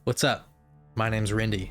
What's up? My name's Rendi.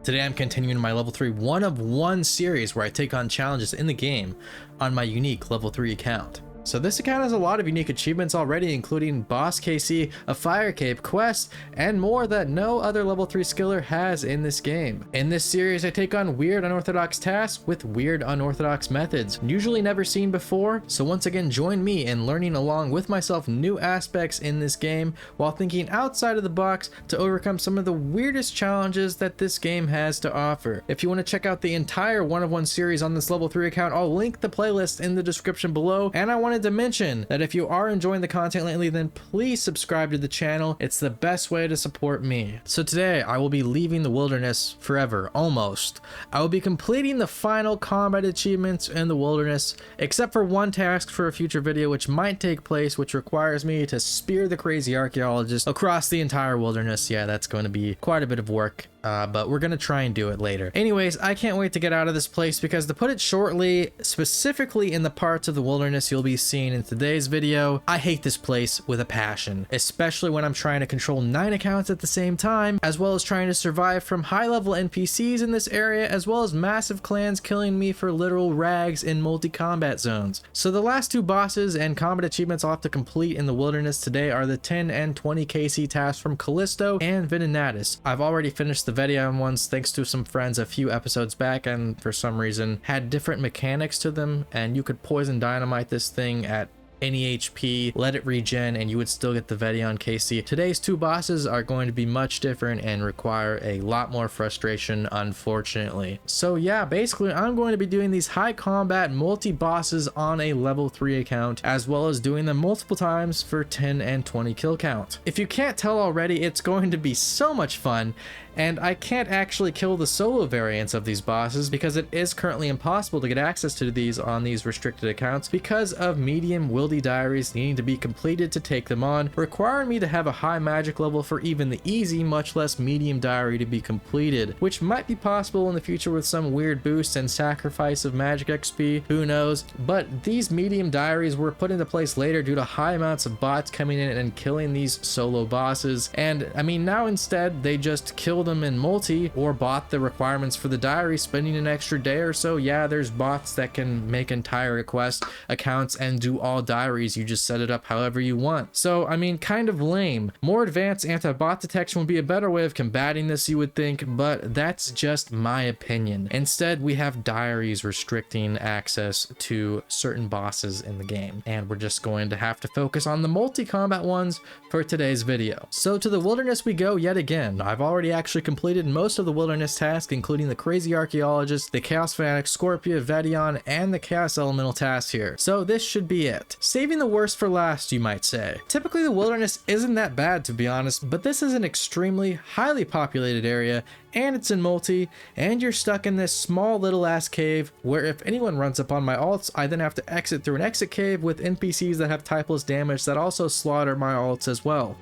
Today I'm continuing my level 3 one of one series where I take on challenges in the game on my unique level 3 account. So this account has a lot of unique achievements already, including Boss KC, a Fire Cape quest, and more that no other level 3 skiller has in this game. In this series I take on weird unorthodox tasks with weird unorthodox methods, usually never seen before, so once again join me in learning along with myself new aspects in this game while thinking outside of the box to overcome some of the weirdest challenges that this game has to offer. If you want to check out the entire one of one series on this level 3 account, I'll link the playlist in the description below, and I wanted to mention that if you are enjoying the content lately, then please subscribe to the channel. It's the best way to support me. So today I will be leaving the wilderness forever, almost. I will be completing the final combat achievements in the wilderness, except for one task for a future video which might take place, which requires me to spear the crazy archaeologist across the entire wilderness. Yeah, that's going to be quite a bit of work. But we're gonna try and do it later. Anyways, I can't wait to get out of this place because, to put it shortly, specifically in the parts of the wilderness you'll be seeing in today's video, I hate this place with a passion, especially when I'm trying to control 9 accounts at the same time, as well as trying to survive from high-level NPCs in this area, as well as massive clans killing me for literal rags in multi-combat zones. So the last 2 bosses and combat achievements I'll have to complete in the wilderness today are the 10 and 20 KC tasks from Callisto and Venenatis. I've already finished the Vetti ones thanks to some friends a few episodes back, and for some reason had different mechanics to them, and you could poison dynamite this thing at any HP, let it regen, and you would still get the Vetti KC. Today's 2 bosses are going to be much different and require a lot more frustration, unfortunately. So yeah, basically I'm going to be doing these high combat multi-bosses on a level 3 account, as well as doing them multiple times for 10 and 20 kill count. If you can't tell already, it's going to be so much fun, and I can't actually kill the solo variants of these bosses because it is currently impossible to get access to these on these restricted accounts because of medium wildy diaries needing to be completed to take them on, requiring me to have a high magic level for even the easy, much less medium diary to be completed, which might be possible in the future with some weird boosts and sacrifice of magic XP, who knows, but these medium diaries were put into place later due to high amounts of bots coming in and killing these solo bosses, and I mean now instead they just kill them in multi or bought the requirements for the diary, spending an extra day or so. Yeah, there's bots that can make entire quest accounts and do all diaries. You just set it up however you want. So I mean, kind of lame. More advanced anti-bot detection would be a better way of combating this, you would think, but that's just my opinion. Instead, we have diaries restricting access to certain bosses in the game, and we're just going to have to focus on the multi-combat ones for today's video. So to the wilderness we go yet again. I've already actually completed most of the wilderness tasks, including the crazy archaeologist, the chaos fanatic, Scorpia, Vetti, and the chaos elemental tasks here. So this should be it. Saving the worst for last, you might say. Typically the wilderness isn't that bad, to be honest, but this is an extremely highly populated area, and it's in multi, and you're stuck in this small little ass cave where if anyone runs up on my alts, I then have to exit through an exit cave with NPCs that have typeless damage that also slaughter my alts as well.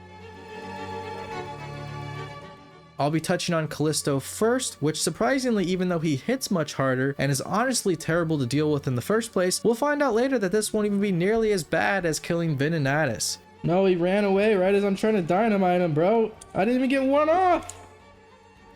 I'll be touching on Callisto first, which surprisingly, even though he hits much harder and is honestly terrible to deal with in the first place, we'll find out later that this won't even be nearly as bad as killing Venenatis. No, he ran away right as I'm trying to dynamite him, bro. I didn't even get one off!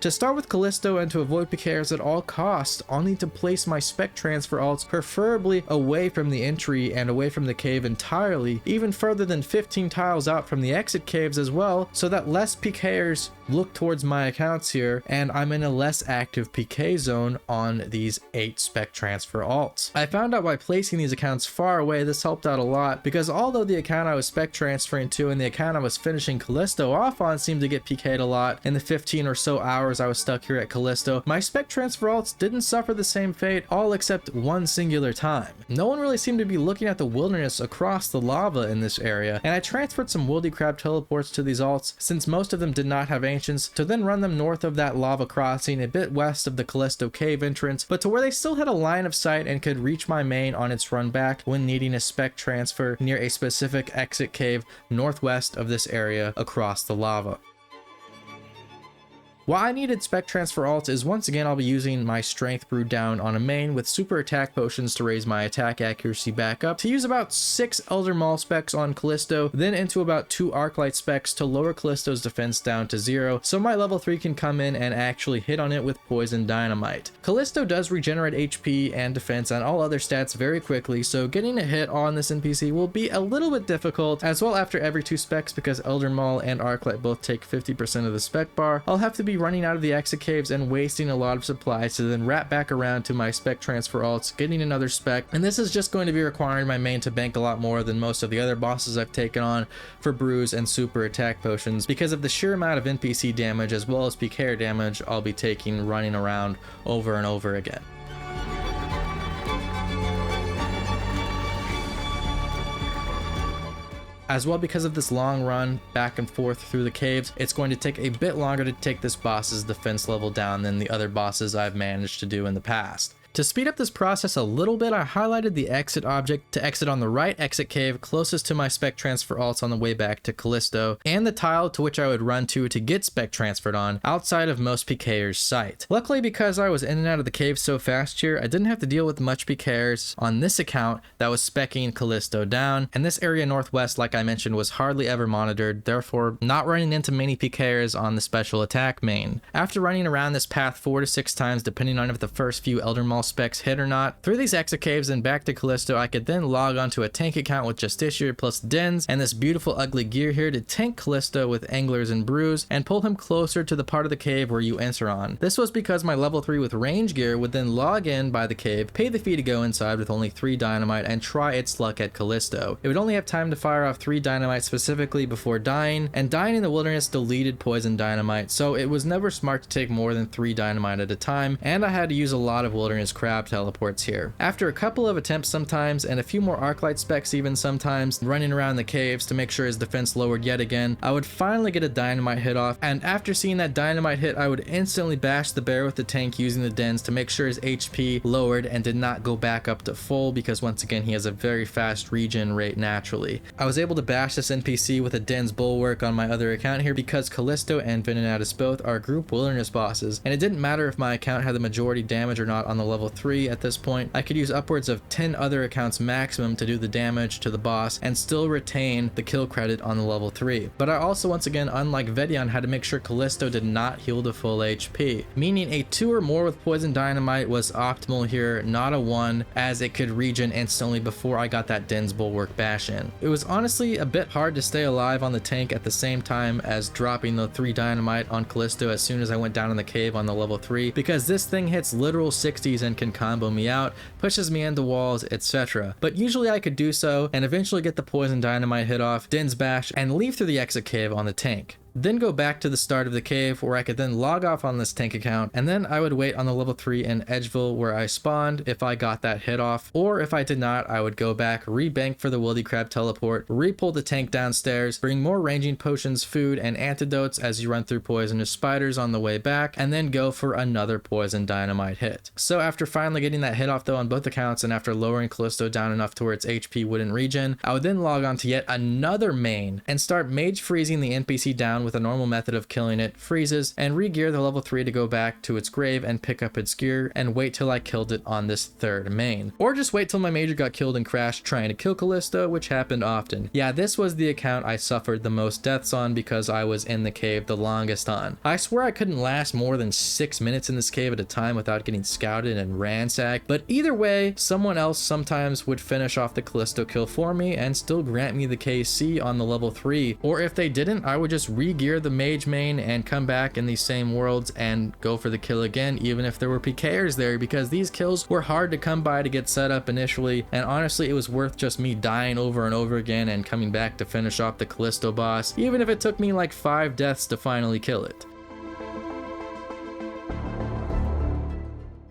To start with Callisto and to avoid pkers at all costs, I'll need to place my spec transfer alts preferably away from the entry and away from the cave entirely, even further than 15 tiles out from the exit caves as well, so that less pkers look towards my accounts here and I'm in a less active PK zone on these 8 spec transfer alts. I found out by placing these accounts far away this helped out a lot, because although the account I was spec transferring to and the account I was finishing Callisto off on seemed to get PK'd a lot in the 15 or so hours I was stuck here at Callisto, my spec transfer alts didn't suffer the same fate, all except one singular time. No one really seemed to be looking at the wilderness across the lava in this area, and I transferred some wildy crab teleports to these alts since most of them did not have ancients, to then run them north of that lava crossing a bit west of the Callisto cave entrance, but to where they still had a line of sight and could reach my main on its run back when needing a spec transfer near a specific exit cave northwest of this area across the lava. Why I needed spec transfer alts is once again I'll be using my strength brewed down on a main with super attack potions to raise my attack accuracy back up, to use about 6 Elder Maul specs on Callisto, then into about 2 Arclight specs to lower Callisto's defense down to 0, so my level 3 can come in and actually hit on it with poison dynamite. Callisto does regenerate HP and defense and all other stats very quickly, so getting a hit on this NPC will be a little bit difficult, as well after every 2 specs because Elder Maul and Arclight both take 50% of the spec bar. I'll have to be running out of the exit caves and wasting a lot of supplies to then wrap back around to my spec transfer alts, getting another spec, and this is just going to be requiring my main to bank a lot more than most of the other bosses I've taken on for brews and super attack potions because of the sheer amount of NPC damage as well as pkr damage I'll be taking running around over and over again. As well, because of this long run back and forth through the caves, it's going to take a bit longer to take this boss's defense level down than the other bosses I've managed to do in the past. To speed up this process a little bit, I highlighted the exit object to exit on the right exit cave closest to my spec transfer alts on the way back to Callisto, and the tile to which I would run to get spec transferred on outside of most pkers' sight. Luckily, because I was in and out of the cave so fast here, I didn't have to deal with much pkers on this account that was specking Callisto down, and this area northwest, like I mentioned, was hardly ever monitored, therefore not running into many pkers on the special attack main. After running around this path 4 to 6 times depending on if the first few Elder Maul specs hit or not, through these exit caves and back to Callisto, I could then log onto a tank account with Justicia plus Dens and this beautiful ugly gear here to tank Callisto with Anglers and Brews and pull him closer to the part of the cave where you enter on. This was because my level 3 with range gear would then log in by the cave, pay the fee to go inside with only 3 dynamite and try its luck at Callisto. It would only have time to fire off 3 dynamite specifically before dying, and dying in the wilderness deleted poison dynamite, so it was never smart to take more than 3 dynamite at a time, and I had to use a lot of wilderness crab teleports here. After a couple of attempts sometimes, and a few more Arclight specs even sometimes, running around the caves to make sure his defense lowered yet again, I would finally get a dynamite hit off, and after seeing that dynamite hit, I would instantly bash the bear with the tank using the Dens to make sure his HP lowered and did not go back up to full, because once again he has a very fast regen rate naturally. I was able to bash this NPC with a Dens bulwark on my other account here because Callisto and Venenatis both are group wilderness bosses, and it didn't matter if my account had the majority damage or not on the level 3 at this point. I could use upwards of 10 other accounts maximum to do the damage to the boss and still retain the kill credit on the level 3. But I also, once again, unlike Vedion, had to make sure Callisto did not heal to full HP, meaning a 2 or more with poison dynamite was optimal here, not a 1, as it could regen instantly before I got that Dens bulwark bash in. It was honestly a bit hard to stay alive on the tank at the same time as dropping the 3 dynamite on Callisto as soon as I went down in the cave on the level 3, because this thing hits literal 60s and can combo me out, pushes me into walls, etc. But usually I could do so and eventually get the poison dynamite hit off, Dens bash, and leave through the exit cave on the tank. Then go back to the start of the cave where I could then log off on this tank account, and then I would wait on the level 3 in Edgeville where I spawned if I got that hit off, or if I did not, I would go back, rebank for the Wildy Crab teleport, re-pull the tank downstairs, bring more ranging potions, food, and antidotes as you run through poisonous spiders on the way back, and then go for another poison dynamite hit. So after finally getting that hit off though on both accounts, and after lowering Callisto down enough to where its HP wouldn't regen, I would then log on to yet another main and start mage freezing the NPC down with a normal method of killing it, freezes, and re-gear the level 3 to go back to its grave and pick up its gear, and wait till I killed it on this 3rd main. Or just wait till my major got killed and crashed trying to kill Callisto, which happened often. Yeah, this was the account I suffered the most deaths on because I was in the cave the longest on. I swear I couldn't last more than 6 minutes in this cave at a time without getting scouted and ransacked, but either way, someone else sometimes would finish off the Callisto kill for me and still grant me the KC on the level 3, or if they didn't, I would just re-gear the mage main and come back in these same worlds and go for the kill again, even if there were pkers there, because these kills were hard to come by to get set up initially, and honestly it was worth just me dying over and over again and coming back to finish off the Callisto boss, even if it took me like 5 deaths to finally kill it.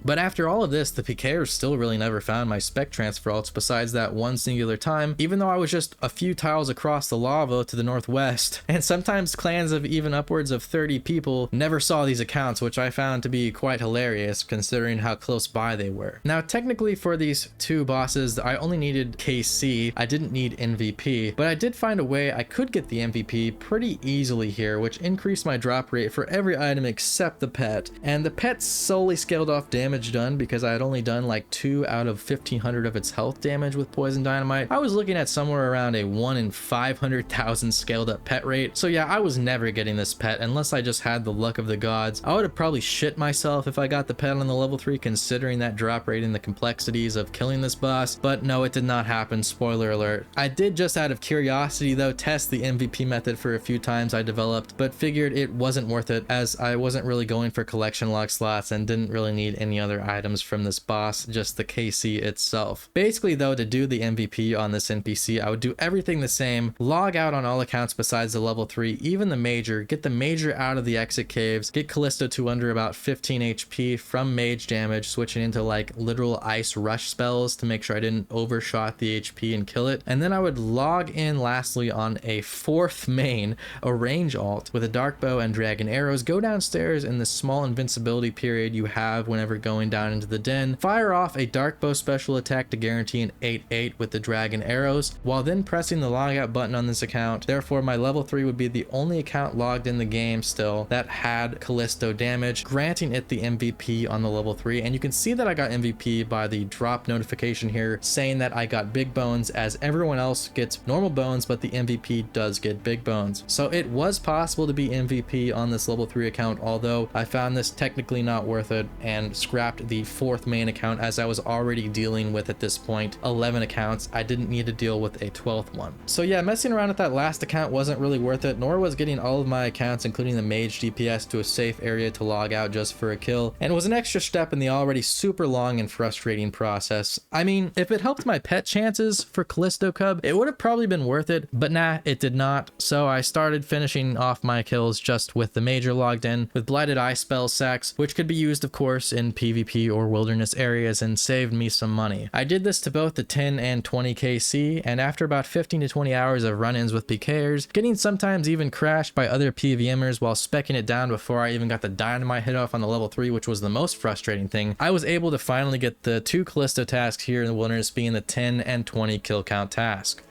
But after all of this, the pkers still really never found my spec transfer alts besides that one singular time, even though I was just a few tiles across the lava to the northwest. And sometimes clans of even upwards of 30 people never saw these accounts, which I found to be quite hilarious considering how close by they were. Now technically for these two bosses, I only needed KC, I didn't need MVP, but I did find a way I could get the MVP pretty easily here, which increased my drop rate for every item except the pet. And the pet solely scaled off damage done because I had only done like 2 out of 1500 of its health damage with poison dynamite. I was looking at somewhere around a 1 in 500,000 scaled up pet rate. So yeah, I was never getting this pet unless I just had the luck of the gods. I would have probably shit myself if I got the pet on the level 3 considering that drop rate and the complexities of killing this boss, but no, it did not happen, spoiler alert. I did just out of curiosity though test the MVP method for a few times I developed, but figured it wasn't worth it as I wasn't really going for collection log slots and didn't really need any other items from this boss, just the KC itself. Basically though, to do the MVP on this NPC, I would do everything the same, log out on all accounts besides the level 3, even the major, get the major out of the exit caves, get Callisto to under about 15 HP from mage damage, switching into like literal ice rush spells to make sure I didn't overshot the HP and kill it. And then I would log in lastly on a 4th main, a range alt with a dark bow and dragon arrows, go downstairs in the small invincibility period you have whenever going down into the den, fire off a dark bow special attack to guarantee an 8/8 with the dragon arrows, while then pressing the logout button on this account. Therefore my level 3 would be the only account logged in the game still that had Callisto damage, granting it the MVP on the level 3. And you can see that I got MVP by the drop notification here saying that I got big bones, as everyone else gets normal bones but the MVP does get big bones. So it was possible to be MVP on this level 3 account, although I found this technically not worth it and scrapped the 4th main account as I was already dealing with at this point 11 accounts. I didn't need to deal with a 12th one. So yeah, messing around with that last account wasn't really worth it, nor was getting all of my accounts including the mage DPS to a safe area to log out just for a kill, and it was an extra step in the already super long and frustrating process. I mean, if it helped my pet chances for Callisto Cub, it would have probably been worth it, but nah, it did not. So I started finishing off my kills just with the major logged in with blighted eye spell sacks, which could be used of course in PvP or wilderness areas and saved me some money. I did this to both the 10 and 20 KC, and after about 15 to 20 hours of run-ins with pkers, getting sometimes even crashed by other PVMers while specking it down before I even got the dynamite hit off on the level 3, which was the most frustrating thing, I was able to finally get the 2 Callisto tasks here in the wilderness, being the 10 and 20 kill count task.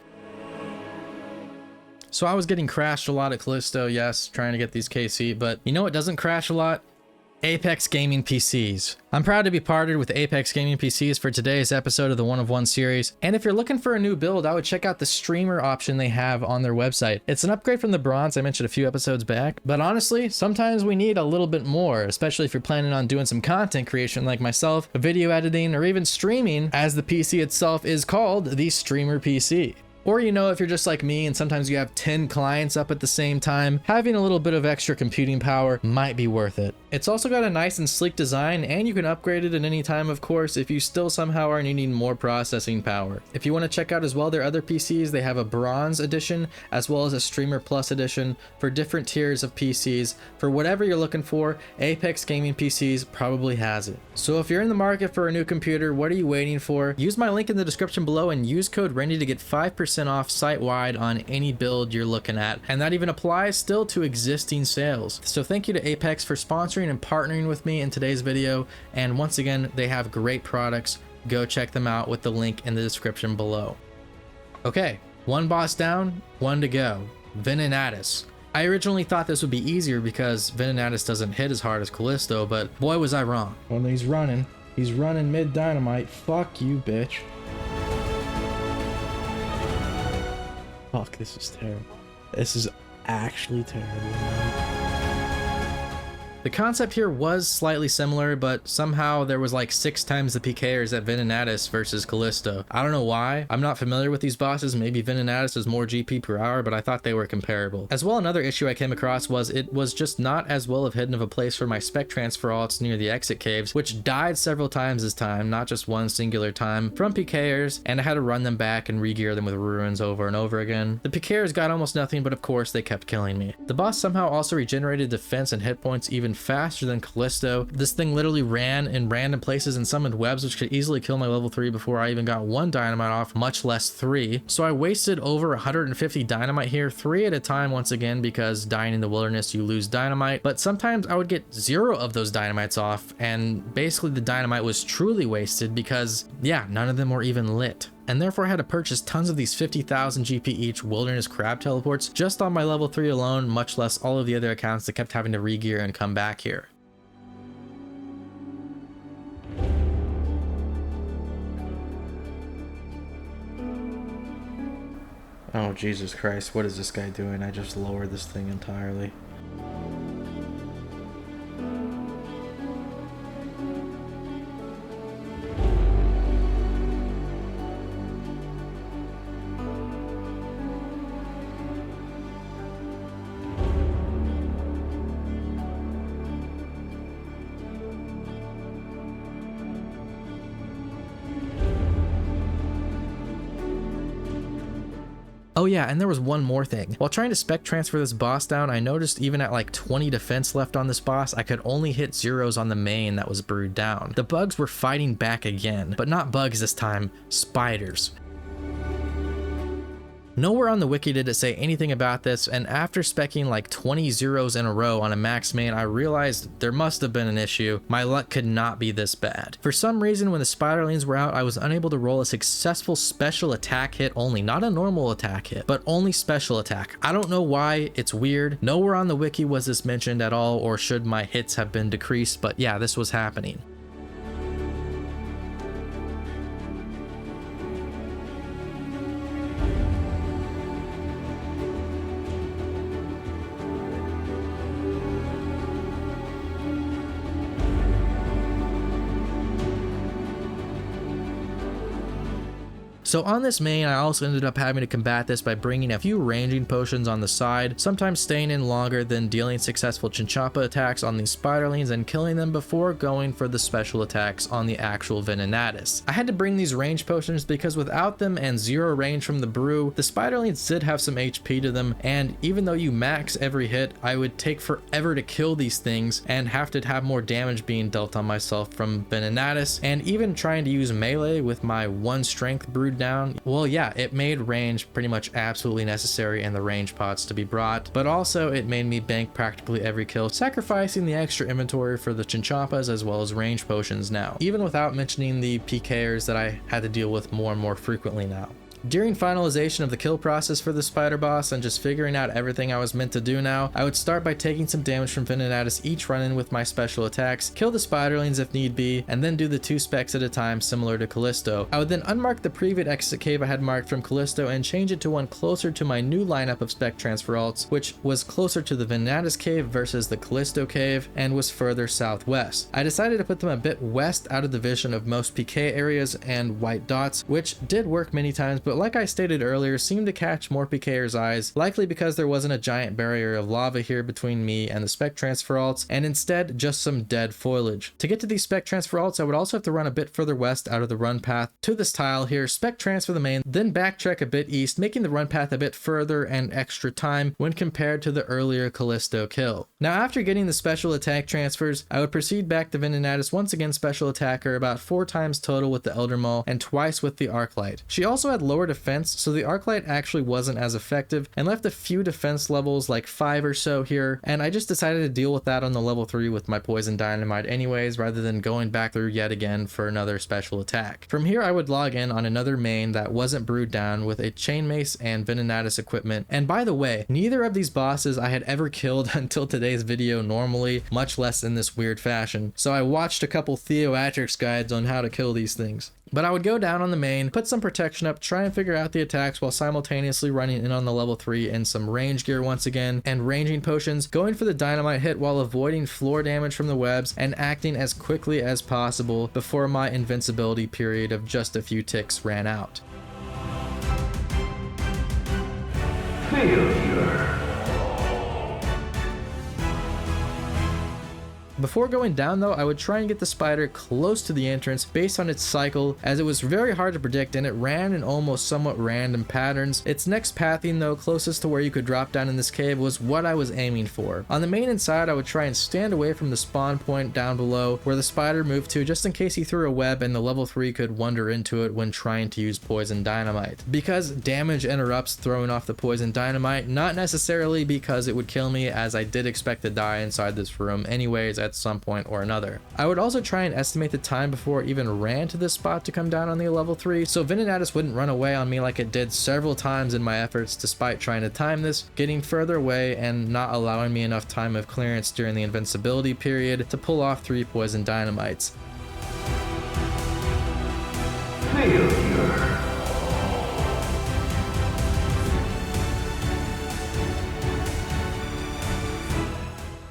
So I was getting crashed a lot at Callisto, yes, trying to get these KC, but you know what doesn't crash a lot? Apex Gaming PCs. I'm proud to be partnered with Apex Gaming PCs for today's episode of the 1 of 1 series. And if you're looking for a new build, I would check out the streamer option they have on their website. It's an upgrade from the bronze I mentioned a few episodes back, but honestly, sometimes we need a little bit more, especially if you're planning on doing some content creation like myself, video editing, or even streaming, as the PC itself is called the streamer PC. Or, you know, if you're just like me and sometimes you have 10 clients up at the same time, having a little bit of extra computing power might be worth it. It's also got a nice and sleek design, and you can upgrade it at any time, of course, if you still somehow are needing more processing power. If you want to check out as well their other PCs, they have a bronze edition as well as a streamer plus edition for different tiers of PCs. For whatever you're looking for, Apex Gaming PCs probably has it. So if you're in the market for a new computer, what are you waiting for? Use my link in the description below and use code Rendi to get 5% off site-wide on any build you're looking at, and that even applies still to existing sales. So thank you to Apex for sponsoring and partnering with me in today's video, and once again, they have great products. Go check them out with the link in the description below. Okay, 1 boss down, 1 to go. Venenatis. I originally thought this would be easier because Venenatis doesn't hit as hard as Callisto, but boy was I wrong. Well, he's running mid dynamite. Fuck you, bitch. Fuck, this is terrible. This is actually terrible. The concept here was slightly similar, but somehow there was like 6 times the pkers at Venenatis versus Callisto. I don't know why. I'm not familiar with these bosses. Maybe Venenatis is more GP per hour, but I thought they were comparable. As well, another issue I came across was it was just not as well of hidden of a place for my spec transfer alts near the exit caves, which died several times this time, not just one singular time, from pkers, and I had to run them back and re-gear them with ruins over and over again. The pkers got almost nothing, but of course they kept killing me. The boss somehow also regenerated defense and hit points even faster than Callisto. This thing literally ran in random places and summoned webs, which could easily kill my level 3 before I even got 1 dynamite off, much less 3. So I wasted over 150 dynamite here, 3 at a time once again, because dying in the wilderness you lose dynamite. But sometimes I would get 0 of those dynamites off, and basically the dynamite was truly wasted because, yeah, none of them were even lit. And therefore I had to purchase tons of these 50,000 GP each wilderness crab teleports just on my level 3 alone, much less all of the other accounts that kept having to re-gear and come back here. Oh Jesus Christ, what is this guy doing? I just lowered this thing entirely. Oh yeah, and there was one more thing. While trying to spec transfer this boss down, I noticed even at like 20 defense left on this boss, I could only hit zeros on the main that was brewed down. The bugs were fighting back again, but not bugs this time, spiders. Nowhere on the wiki did it say anything about this, and after specking like 20 zeros in a row on a max main, I realized there must have been an issue. My luck could not be this bad. For some reason, when the spiderlings were out, I was unable to roll a successful special attack hit only, not a normal attack hit, but only special attack. I don't know why, it's weird. Nowhere on the wiki was this mentioned at all, or should my hits have been decreased, but yeah, this was happening. So on this main, I also ended up having to combat this by bringing a few ranging potions on the side, sometimes staying in longer than dealing successful chinchompa attacks on these spiderlings and killing them before going for the special attacks on the actual Venenatis. I had to bring these range potions because without them and 0 range from the brew, the spiderlings did have some HP to them, and even though you max every hit, I would take forever to kill these things and have to have more damage being dealt on myself from Venenatis, and even trying to use melee with my 1 strength brewed down, well yeah, it made range pretty much absolutely necessary and the range pots to be brought, but also it made me bank practically every kill, sacrificing the extra inventory for the chinchompas as well as range potions now, even without mentioning the pkers that I had to deal with more and more frequently now. During finalization of the kill process for the spider boss and just figuring out everything I was meant to do now, I would start by taking some damage from Venenatis each run-in with my special attacks, kill the spiderlings if need be, and then do the 2 specs at a time similar to Callisto. I would then unmark the previous exit cave I had marked from Callisto and change it to one closer to my new lineup of spec transfer alts, which was closer to the Venenatis cave versus the Callisto cave and was further southwest. I decided to put them a bit west out of the vision of most PK areas and white dots, which did work many times, but like I stated earlier, seemed to catch MMORPGers' eyes, likely because there wasn't a giant barrier of lava here between me and the spec transfer alts, and instead just some dead foliage. To get to these spec transfer alts, I would also have to run a bit further west out of the run path to this tile here, spec transfer the main, then backtrack a bit east, making the run path a bit further and extra time when compared to the earlier Callisto kill. Now after getting the special attack transfers, I would proceed back to Venenatis, once again special attacker, about 4 times total with the Elder Maul and twice with the Arclight. She also had lower defense, so the Arclight actually wasn't as effective and left a few defense levels, like 5 or so here, and I just decided to deal with that on the level 3 with my poison dynamite anyways, rather than going back through yet again for another special attack. From here I would log in on another main that wasn't brewed down with a chain mace and Venenatis equipment, and by the way, neither of these bosses I had ever killed until today's video normally, much less in this weird fashion, so I watched a couple Theoatrix guides on how to kill these things. But I would go down on the main, put some protection up, try and figure out the attacks while simultaneously running in on the level 3 and some range gear once again, and ranging potions, going for the dynamite hit while avoiding floor damage from the webs and acting as quickly as possible before my invincibility period of just a few ticks ran out. Before going down though, I would try and get the spider close to the entrance based on its cycle, as it was very hard to predict and it ran in almost somewhat random patterns. Its next pathing though, closest to where you could drop down in this cave, was what I was aiming for. On the main inside, I would try and stand away from the spawn point down below where the spider moved to, just in case he threw a web and the level 3 could wander into it when trying to use poison dynamite. Because damage interrupts throwing off the poison dynamite, not necessarily because it would kill me, as I did expect to die inside this room anyways at some point or another. I would also try and estimate the time before it even ran to this spot to come down on the level 3, so Venenatis wouldn't run away on me like it did several times in my efforts despite trying to time this, getting further away and not allowing me enough time of clearance during the invincibility period to pull off 3 poison dynamites. Failure.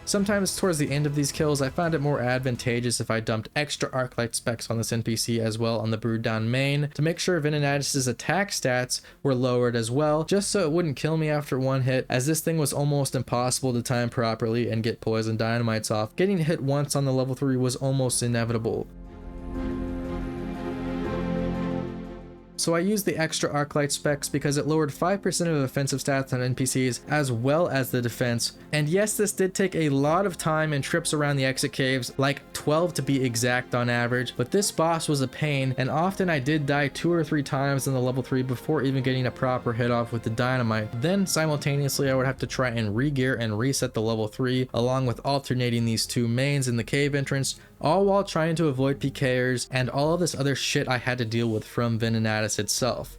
Sometimes towards the end of these kills, I found it more advantageous if I dumped extra Arclight specs on this NPC as well on the Brood Down main to make sure Venenatis' attack stats were lowered as well, just so it wouldn't kill me after one hit, as this thing was almost impossible to time properly and get poison dynamites off. Getting hit once on the level 3 was almost inevitable. So I used the extra Arclight specs because it lowered 5% of offensive stats on NPCs as well as the defense. And yes, this did take a lot of time and trips around the exit caves, like 12 to be exact on average, but this boss was a pain, and often I did die 2 or 3 times in the level 3 before even getting a proper hit off with the dynamite. Then simultaneously I would have to try and re-gear and reset the level 3, along with alternating these 2 mains in the cave entrance, all while trying to avoid pkers and all of this other shit I had to deal with from Venenatis itself.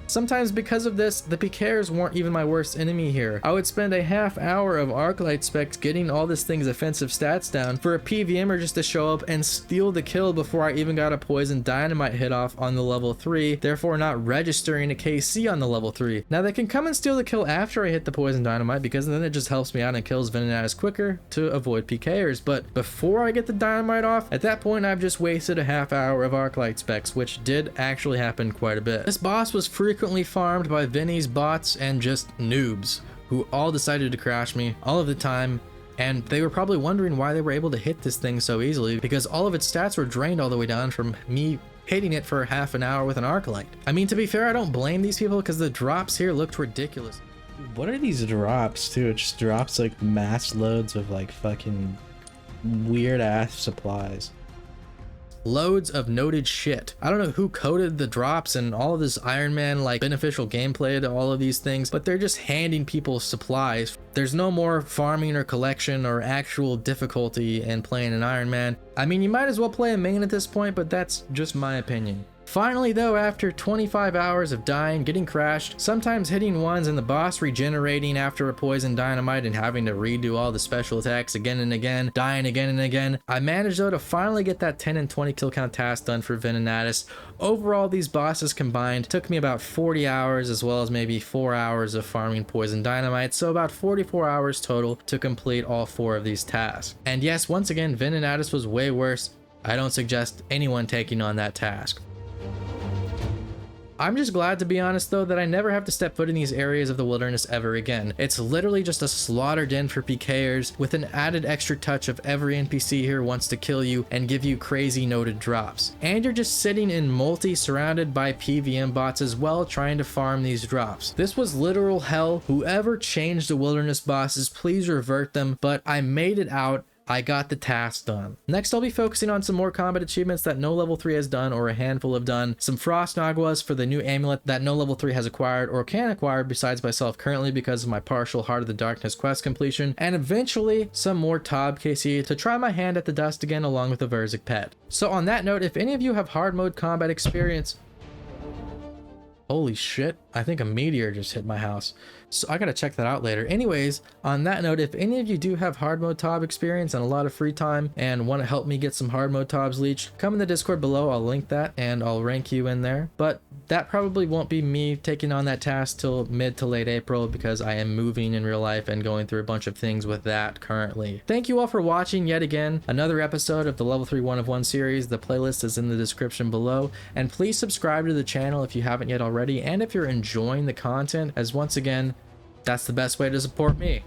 Sometimes because of this, the pkers weren't even my worst enemy here. I would spend a half hour of Arclight specs getting all this thing's offensive stats down for a PVMer just to show up and steal the kill before I even got a poison dynamite hit off on the level 3, therefore not registering a KC on the level 3. Now they can come and steal the kill after I hit the poison dynamite, because then it just helps me out and kills Venenatis quicker to avoid pkers, but before I get the dynamite off, at that point I've just wasted a half hour of Arclight specs, which did actually happen quite a bit. This boss was frequently farmed by Vinny's bots and just noobs who all decided to crash me all of the time, and they were probably wondering why they were able to hit this thing so easily, because all of its stats were drained all the way down from me hitting it for half an hour with an Arclight. I mean, to be fair, I don't blame these people because the drops here looked ridiculous. What are these drops too? It just drops like mass loads of like fucking weird ass supplies. Loads of noted shit. I don't know who coded the drops and all of this Iron Man like beneficial gameplay to all of these things, but they're just handing people supplies. There's no more farming or collection or actual difficulty in playing an Iron Man. I mean, you might as well play a main at this point, but that's just my opinion. Finally though, after 25 hours of dying, getting crashed, sometimes hitting ones and the boss regenerating after a poison dynamite and having to redo all the special attacks again and again, dying again and again, I managed though to finally get that 10 and 20 kill count task done for Venenatis. Overall, these bosses combined took me about 40 hours as well as maybe 4 hours of farming poison dynamite, so about 44 hours total to complete all 4 of these tasks. And yes, once again, Venenatis was way worse. I don't suggest anyone taking on that task. I'm just glad, to be honest though, that I never have to step foot in these areas of the wilderness ever again. It's literally just a slaughter den for pkers with an added extra touch of every NPC here wants to kill you and give you crazy noted drops. And you're just sitting in multi surrounded by PVM bots as well, trying to farm these drops. This was literal hell. Whoever changed the wilderness bosses, please revert them, but I made it out. I got the task done. Next, I'll be focusing on some more combat achievements that no level 3 has done or a handful have done, some Frost Naguas for the new amulet that no level 3 has acquired or can acquire besides myself currently because of my partial Heart of the Darkness quest completion, and eventually some more Tob KC to try my hand at the dust again along with a Verzik pet. So on that note, if any of you have hard mode combat experience, holy shit, I think a meteor just hit my house. So I gotta check that out later. Anyways, on that note, if any of you do have hard mode TOB experience and a lot of free time and want to help me get some hard mode TOBs leached, come in the Discord below. I'll link that and I'll rank you in there. But that probably won't be me taking on that task till mid to late April because I am moving in real life and going through a bunch of things with that currently. Thank you all for watching yet again. Another episode of the Level 3 1 of 1 series. The playlist is in the description below. And please subscribe to the channel if you haven't yet already. And if you're enjoying the content, as once again, that's the best way to support me.